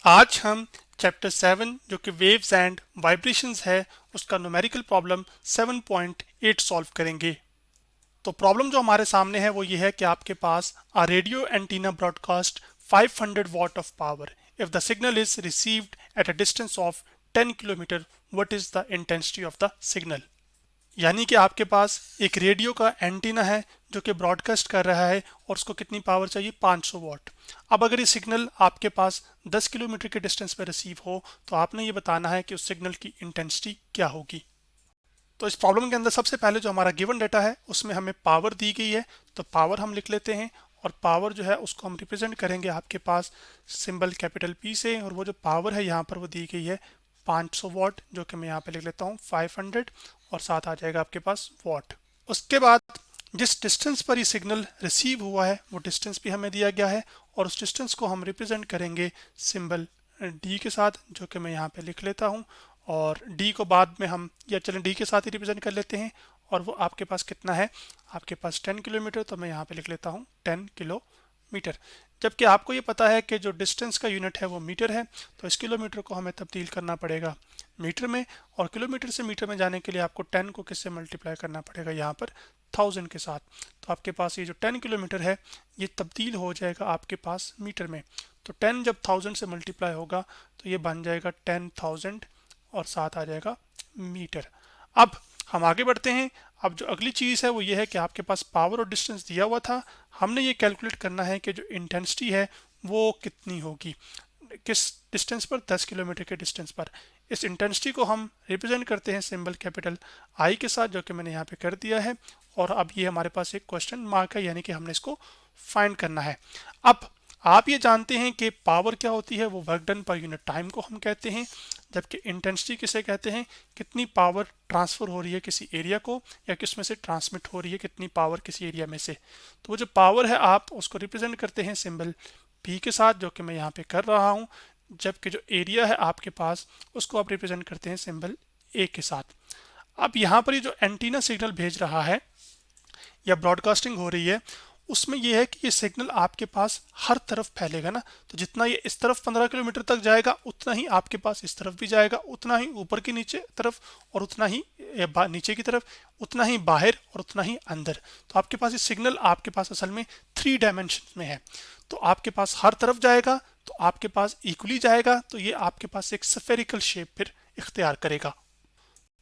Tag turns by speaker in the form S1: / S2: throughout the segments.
S1: आज हम चैप्टर 7 जो कि वेव्स एंड वाइब्रेशंस है उसका न्यूमेरिकल प्रॉब्लम 7.8 सॉल्व करेंगे। तो प्रॉब्लम जो हमारे सामने है वो ये है कि आपके पास a radio antenna broadcast 500 watt of power if the signal is received at a distance of 10 kilometer, what is the intensity of the signal? यानी कि आपके पास एक रेडियो का एंटीना है जो कि ब्रॉडकास्ट कर रहा है और उसको कितनी पावर चाहिए 500 वॉट। अब अगर ये सिग्नल आपके पास 10 किलोमीटर के डिस्टेंस पर रिसीव हो तो आपने ये बताना है कि उस सिग्नल की इंटेंसिटी क्या होगी। तो इस प्रॉब्लम के अंदर सबसे पहले जो हमारा गिवन डेटा है उसमें हमें पावर दी गई है, तो पावर हम लिख लेते हैं और पावर जो है उसको हम रिप्रेजेंट करेंगे आपके पास सिंबल कैपिटल पी से, और वो जो पावर है यहाँ पर वो दी गई है 500 वॉट, जो कि मैं यहाँ पे लिख लेता हूँ 500 और साथ आ जाएगा आपके पास वॉट। उसके बाद जिस डिस्टेंस पर ये सिग्नल रिसीव हुआ है वो डिस्टेंस भी हमें दिया गया है और उस डिस्टेंस को हम रिप्रेजेंट करेंगे सिंबल डी के साथ, जो कि मैं यहाँ पे लिख लेता हूँ। और डी को बाद में हम या चलें डी के साथ ही रिप्रेजेंट कर लेते हैं। और वो आपके पास कितना है, आपके पास 10 किलोमीटर, तो मैं यहाँ पे लिख लेता हूँ 10 किलोमीटर। जबकि आपको ये पता है कि जो डिस्टेंस का यूनिट है वो मीटर है, तो इस किलोमीटर को हमें तब्दील करना पड़ेगा मीटर में, और किलोमीटर से मीटर में जाने के लिए आपको 10 को किससे मल्टीप्लाई करना पड़ेगा, यहाँ पर 1000 के साथ। तो आपके पास ये जो 10 किलोमीटर है ये तब्दील हो जाएगा आपके पास मीटर में। तो 10 जब 1000 से मल्टीप्लाई होगा तो ये बन जाएगा 10,000 और साथ आ जाएगा मीटर। अब हम आगे बढ़ते हैं। अब जो अगली चीज़ है वो ये है कि आपके पास पावर और डिस्टेंस दिया हुआ था, हमने ये कैलकुलेट करना है कि जो इंटेंसिटी है वो कितनी होगी, किस डिस्टेंस पर, 10 किलोमीटर के डिस्टेंस पर। इस इंटेंसिटी को हम रिप्रेजेंट करते हैं सिंबल कैपिटल आई के साथ, जो कि मैंने यहाँ पे कर दिया है। और अब ये हमारे पास एक क्वेश्चन मार्क है, यानी कि हमने इसको फाइंड करना है। अब आप ये जानते हैं कि पावर क्या होती है, वो work done per unit time को हम कहते हैं, जबकि इंटेंसिटी किसे कहते हैं, कितनी पावर ट्रांसफर हो रही है किसी एरिया को या किस में से ट्रांसमिट हो रही है कितनी पावर किसी एरिया में से। तो वो जो पावर है आप उसको रिप्रेजेंट करते हैं सिंबल पी के साथ, जो कि मैं यहाँ पे कर रहा हूँ। जबकि जो एरिया है आपके पास उसको आप रिप्रेजेंट करते हैं सिंबल ए के साथ। अब यहाँ पर ये जो एंटीना सिग्नल भेज रहा है या ब्रॉडकास्टिंग हो रही है उसमें यह है कि ये सिग्नल आपके पास हर तरफ फैलेगा ना, तो जितना ये इस तरफ 15 किलोमीटर तक जाएगा उतना ही आपके पास इस तरफ भी जाएगा, उतना ही ऊपर की नीचे तरफ और उतना ही नीचे की तरफ, उतना ही बाहर और उतना ही अंदर। तो आपके पास ये सिग्नल आपके पास असल में 3 डायमेंशन में है। तो आपके पास हर तरफ जाएगा तो आपके पास इक्वली जाएगा, तो ये आपके पास एक स्फेरिकल शेप फिर इख्तियार करेगा।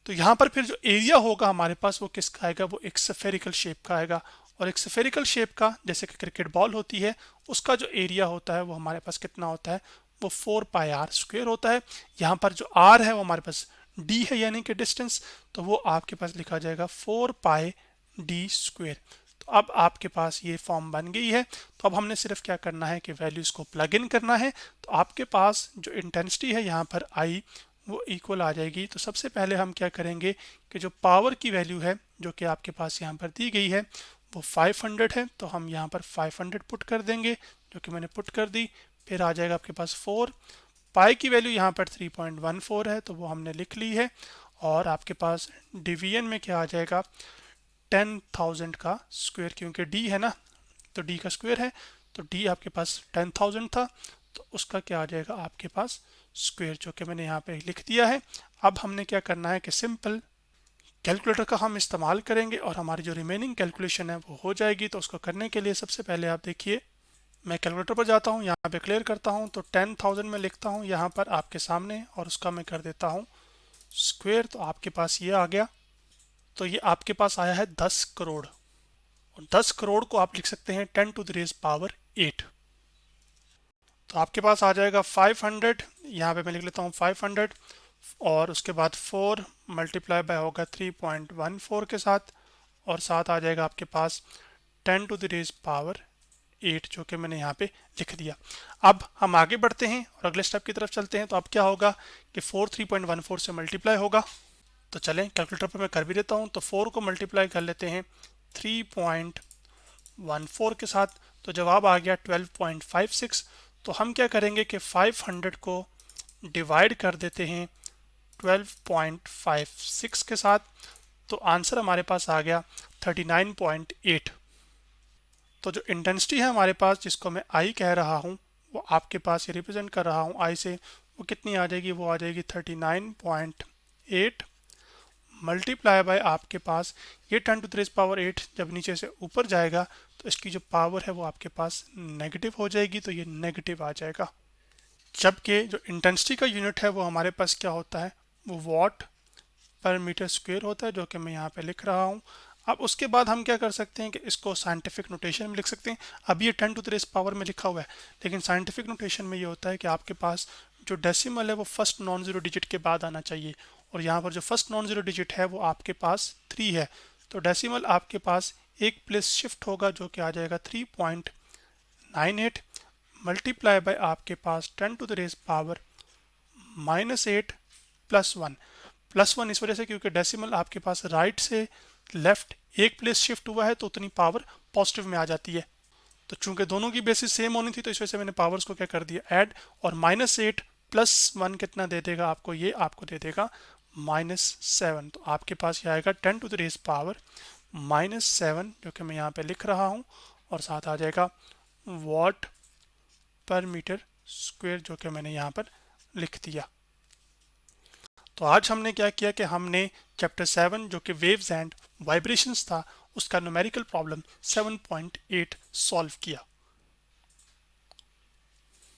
S1: तो यहाँ पर फिर जो एरिया होगा हमारे पास वो किसका आएगा, वो एक स्फेरिकल शेप का आएगा। और एक स्फेरिकल शेप का, जैसे कि क्रिकेट बॉल होती है, उसका जो एरिया होता है वो हमारे पास कितना होता है, वो 4πr² होता है। यहाँ पर जो r है वो हमारे पास d है यानी कि डिस्टेंस, तो वो आपके पास लिखा जाएगा 4πd²। तो अब आपके पास ये फॉर्म बन गई है। तो अब हमने सिर्फ क्या करना है कि वैल्यूज को प्लग इन करना है। तो आपके पास जो इंटेंसिटी है यहाँ पर आई वो इक्वल आ जाएगी। तो सबसे पहले हम क्या करेंगे कि जो पावर की वैल्यू है जो कि आपके पास यहाँ पर दी गई है वो 500 है, तो हम यहाँ पर 500 पुट कर देंगे, जो कि मैंने पुट कर दी। फिर आ जाएगा आपके पास 4, पाई की वैल्यू यहाँ पर 3.14 है तो वो हमने लिख ली है। और आपके पास डिवीजन में क्या आ जाएगा, 10,000 का स्क्वायर, क्योंकि डी है ना तो डी का स्क्वायर है, तो डी आपके पास 10,000 था तो उसका क्या आ जाएगा आपके पास स्क्वायर, जो कि मैंने यहाँ पे लिख दिया है। अब हमने क्या करना है कि सिंपल कैलकुलेटर का हम इस्तेमाल करेंगे और हमारी जो रिमेनिंग कैलकुलेशन है वो हो जाएगी। तो उसको करने के लिए सबसे पहले आप देखिए, मैं कैलकुलेटर पर जाता हूँ, यहाँ पे क्लियर करता हूँ, तो 10,000 में लिखता हूँ यहाँ पर आपके सामने और उसका मैं कर देता हूँ स्क्वायर। तो आपके पास ये आ गया, तो ये आपके पास आया है 10 करोड़। और 10 करोड़ को आप लिख सकते हैं 10⁻⁸। तो आपके पास आ जाएगा 500, यहाँ पे मैं लिख लेता हूँ 500, और उसके बाद 4 मल्टीप्लाई बाय होगा 3.14 के साथ, और साथ आ जाएगा आपके पास 10⁻⁸, जो कि मैंने यहाँ पे लिख दिया। अब हम आगे बढ़ते हैं और अगले स्टेप की तरफ चलते हैं। तो अब क्या होगा कि 4 3.14 से मल्टीप्लाई होगा। तो चलें कैलकुलेटर पर मैं कर भी देता हूँ। तो 4 को मल्टीप्लाई कर लेते हैं 3.14 के साथ, तो जवाब आ गया 12.56। तो हम क्या करेंगे कि 500 को डिवाइड कर देते हैं 12.56 के साथ, तो आंसर हमारे पास आ गया 39.8। तो जो इंटेंसिटी है हमारे पास जिसको मैं आई कह रहा हूँ वो आपके पास ये रिप्रेजेंट कर रहा हूँ आई से, वो कितनी आ जाएगी, वो आ जाएगी 39.8 मल्टीप्लाई बाय आपके पास ये 10⁻⁸ जब नीचे से ऊपर जाएगा तो इसकी जो पावर है वो आपके पास नेगेटिव हो जाएगी, तो ये नेगेटिव आ जाएगा। जबकि जो इंटेंसिटी का यूनिट है वो हमारे पास क्या होता है, वो वॉट पर मीटर स्क्वायर होता है, जो कि मैं यहाँ पे लिख रहा हूँ। अब उसके बाद हम क्या कर सकते हैं कि इसको साइंटिफिक नोटेशन में लिख सकते हैं। अब ये 10⁻⁻ में लिखा हुआ है, लेकिन साइंटिफिक नोटेशन में ये होता है कि आपके पास जो डेसिमल है वो फर्स्ट नॉन जीरो डिजिट के बाद आना चाहिए, और यहाँ पर जो फर्स्ट नॉन जीरो डिजिट है वो आपके पास 3 है, तो डेसिमल आपके पास एक प्लेस शिफ्ट होगा, जो कि आ जाएगा 3.98 मल्टीप्लाई बाय आपके पास 10⁻⁻⁻8 +1 इस वजह से क्योंकि डेसिमल आपके पास राइट से लेफ्ट एक प्लेस शिफ्ट हुआ है, तो उतनी पावर पॉजिटिव में आ जाती है। तो चूंकि दोनों की बेसिस सेम होनी थी, तो इस वजह से मैंने पावर्स को क्या कर दिया, ऐड, और -8 +1 कितना दे देगा आपको, ये आपको दे देगा -7। तो आपके पास ये आएगा 10⁻⁻7, जो कि मैं यहाँ पे लिख रहा हूँ, और साथ आ जाएगा वॉट पर मीटर स्क्वायर, जो कि मैंने यहाँ पर लिख दिया। तो आज हमने क्या किया कि हमने चैप्टर 7 जो कि वेव्स एंड वाइब्रेशंस था, उसका न्यूमेरिकल प्रॉब्लम 7.8 सॉल्व किया।